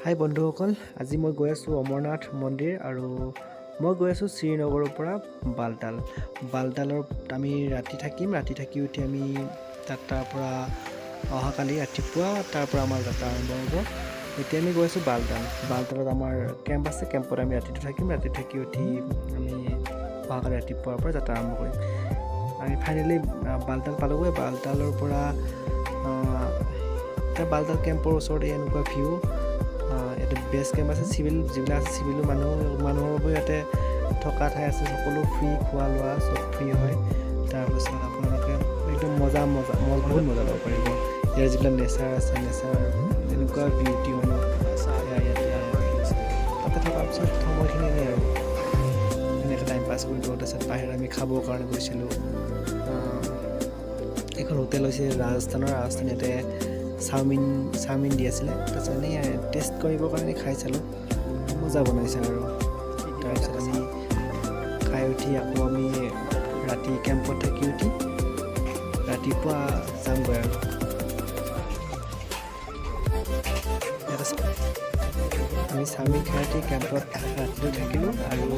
হাই বন্ধুসকল, আজি মই গৈ আছোঁ অমৰনাথ মন্দিৰ আৰু মই গৈ আছোঁ শ্ৰীনগৰৰ পৰা বালতালত আমি ৰাতি থাকি উঠি আমি তাৰ পৰা অহাকালি ৰাতিপুৱা তাৰ পৰা আমাৰ যাত্ৰা আৰম্ভ হ'ব। এতিয়া আমি গৈ আছোঁ বালতালত আমাৰ কেম্প আছে। কেম্পত আমি ৰাতিটো থাকিম। ৰাতি থাকি উঠি আমি অহাকালি ৰাতিপুৱাৰ পৰা যাত্ৰা আৰম্ভ কৰিম। আমি ফাইনেলি বালতাল পালোগৈ। বালতালৰ পৰা বালতাল কেম্পৰ ওচৰত এনেকুৱা ভিউ। ইয়াতে বেছ কেম্প আছে, চিভিল যিবিলাক আছে চিভিলো মানুহৰ বাবে ইয়াতে থকা ঠাই আছে। সকলো ফ্ৰী, খোৱা লোৱা চব ফ্ৰী হয়। তাৰপিছত আপোনালোকে একদম বহুত মজা ল'ব পাৰিব। ইয়াৰ যিবিলাক নেচাৰ আছে, নেচাৰ এনেকুৱা বিউটি হয় ন। তাতে থকাৰ পিছত সময়খিনি এনেই আৰু এনেকৈ টাইম পাছ কৰিলোঁ। তাৰপিছত বাহিৰত আমি খাবৰ কাৰণে গৈছিলোঁ। এখন হোটেল হৈছে ৰাজস্থান ইয়াতে চাওমিন দি আছিলে। তাৰপিছত এনেই টেষ্ট কৰিবৰ কাৰণে খাই চালোঁ। মজা বনাইছে আৰু তাৰপিছত আমি খাই উঠি আকৌ আমি ৰাতি কেম্পত থাকি উঠি ৰাতিপুৱা যামগৈ আৰু আমি চাওমিন খাই উঠি কেম্পত ৰাতিটো থাকিলোঁ আৰু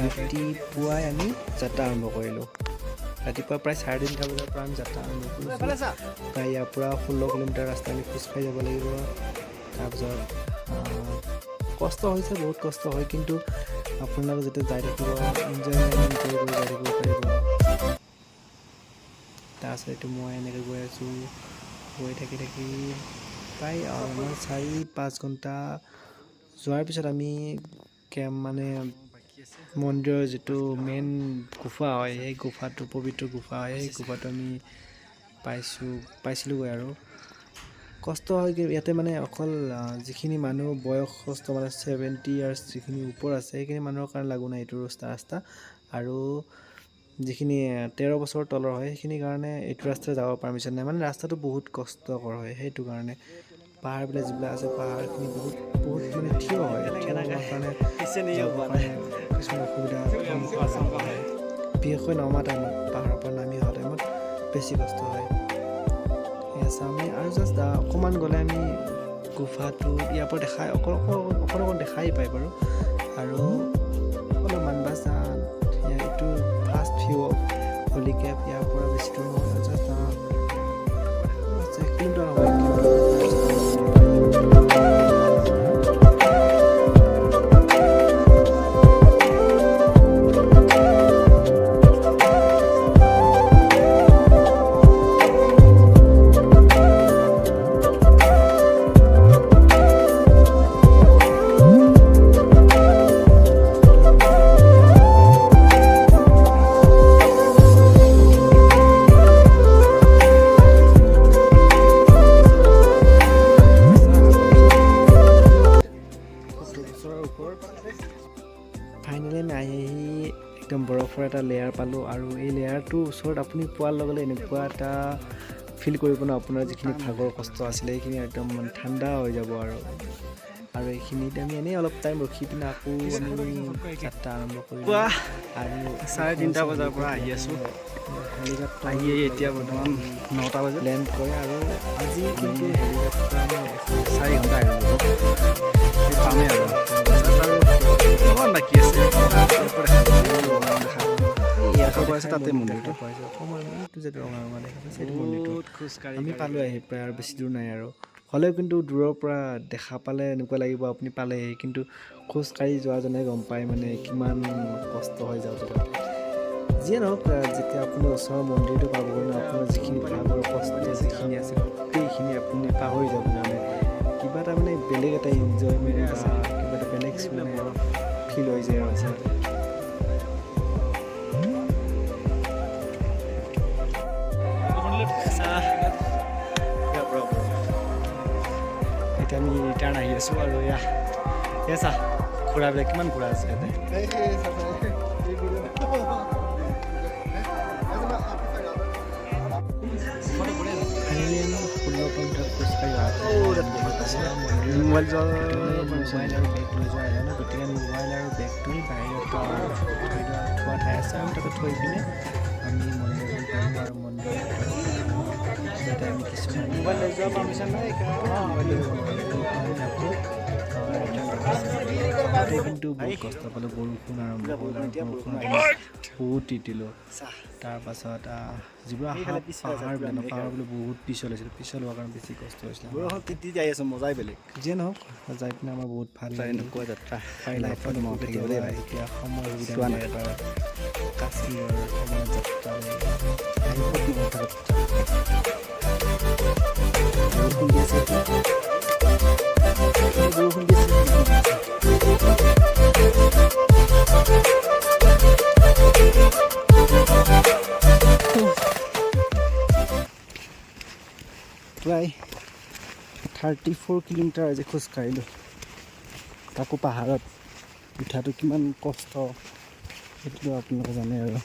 ৰাতিপুৱাই আমি যাত্ৰা আৰম্ভ কৰিলোঁ। ৰাতিপুৱা প্ৰায় 3:30 বজাৰ পৰা আমি যাত্ৰা আৰম্ভ কৰিছোঁ। প্ৰায় ইয়াৰ পৰা 16 কিলোমিটাৰ ৰাস্তা আমি খোজকাঢ়ি যাব লাগিব। তাৰপিছত কষ্ট হৈছে, বহুত কষ্ট হয়, কিন্তু আপোনালোকে যেতিয়া যাই থাকিব এনজয়মেণ্ট কৰি যাই থাকিব পাৰিব। তাৰপিছত এইটো মই এনেকৈ গৈ আছোঁ। গৈ থাকি প্ৰায় 4-5 ঘণ্টা যোৱাৰ পিছত আমি মন্দিৰৰ যিটো মেইন গুফা হয়, সেই গুফাটো পবিত্ৰ গুফা হয়। সেই গুফাটো আমি পাইছিলোঁগৈ আৰু কষ্ট হয় কি ইয়াতে অকল যিখিনি মানুহ বয়সস্থ 70 ইয়াৰ্ছ যিখিনি ওপৰ আছে সেইখিনি মানুহৰ কাৰণে লাগু নাই এইটো ৰাস্তা। আৰু যিখিনি 13 বছৰৰ তলৰ হয় সেইখিনিৰ কাৰণে এইটো ৰাস্তাৰে যাব পাৰ্মিশ্যন নাই। ৰাস্তাটো বহুত কষ্টকৰ হয়। সেইটো কাৰণে পাহাৰবিলাক যিবিলাক আছে পাহাৰখিনি বহুত থিয় হয়। কাৰণে কিছুমান অসুবিধা হয়। বিশেষকৈ নমা টাইমত, পাহাৰৰ পৰা নামি অহা টাইমত বেছি কষ্ট হয়। আমি আৰু জাষ্ট অকণমান গ'লে আমি গুফাটো ইয়াৰ পৰা অকণ দেখাই পায় বাৰু। আৰু অলপমান বাছ এইটো first view of holy camp. ইয়াৰ পৰা বেছি দূৰ নহয়, জাষ্ট 1 কিলোমিটাৰ হয়। ফাইনেলি আমি আহি একদম বৰফৰ এটা লেয়াৰ পালোঁ আৰু এই লেয়াৰটোৰ ওচৰত আপুনি পোৱাৰ লগে লগে এনেকুৱা এটা ফিল কৰিব ন, আপোনাৰ যিখিনি ভাগৰ কষ্ট আছিলে সেইখিনি একদম ঠাণ্ডা হৈ যাব। আৰু এইখিনিত আমি এনেই অলপ টাইম ৰখি পিনে আকৌ আমি যাত্ৰা আৰম্ভ কৰিলোঁ। আৰু 3:30 বজাৰ পৰা আহি আছোঁ। হেলিকপ্টাৰ এতিয়া বৰ্তমান 9টা বাজি লেণ্ড কৰে আৰু আজি কিন্তু হেলিকপ্টাৰ আমি 4 ঘণ্টা পামেই আৰু অকণমান বাকী আছে। তাতে মন্দিৰটো আমি পালোঁ আহি প্ৰায় আৰু বেছি দূৰ নাই আৰু হ'লেও কিন্তু দূৰৰ পৰা দেখা পালে এনেকুৱা লাগিব আপুনি পালেহি, কিন্তু খোজকাঢ়ি যোৱাজনে গম পায় কিমান কষ্ট হৈ যাওঁতে। যিয়ে নহওক, যেতিয়া আপুনি ওচৰৰ মন্দিৰটো পাবগৈ ন, আপোনাৰ যিখিনি ভাগৰ কষ্ট যিখিনি আছে গোটেইখিনি আপুনি পাহৰি যাব। কিবা এটা বেলেগ এটা এনজয়মেণ্ট বা কিবা এটা বেলেগ ফিল হৈ যায় আৰু এতিয়া আমি ৰিটাৰ্ণ আহি আছোঁ। আৰু চা ঘোঁৰাবিলাক কিমান ঘোঁৰা আছে ইয়াতে। ফাইনেলি আমি 16 কিলোমিটাৰ খোজকাঢ়ি মোবাইল আৰু বেগ লৈ যোৱা ন, গতিকে মোবাইল আৰু বেগটো বাহিৰত থোৱা ঠাই আছে। আমি তাতে থৈ পিনে আমি মন্দিৰখন কৰিম আৰু মন্দিৰত আমি কিছুমান মোবাইল লৈ যোৱা পাৰ্মিশ্যন নাই। তাতে কিন্তু বহুত কষ্ট পালোঁ, বৰষুণ আৰম্ভ হ'ল আৰু বৰষুণত বহুত তিতিলোঁ। তাৰপাছত যিবোৰ পাহাৰবিলাক পাহাৰবিলাক বহুত পিছল হৈছিল, পিছল হোৱাৰ কাৰণে বেছি কষ্ট হৈছিলে। তিতি যাই আছোঁ, মজাই বেলেগ। যিয়ে নহওক যাই পিনে আমাৰ বহুত ভাল লাগিল। যাত্ৰা লাইফত কেতিয়াবা এতিয়া সময় সুবিধা মিলাই এবাৰ কাশ্মীৰৰ অমৰনাথ যাত্ৰালৈ বৰষুণ দি আছে, বৰষুণ দি আছে। প্ৰায় 34 কিলোমিটাৰ আজি খোজকাঢ়িলোঁ, তাকো পাহাৰত উঠাটো কিমান কষ্ট সেইটো আপোনালোকে জানে আৰু।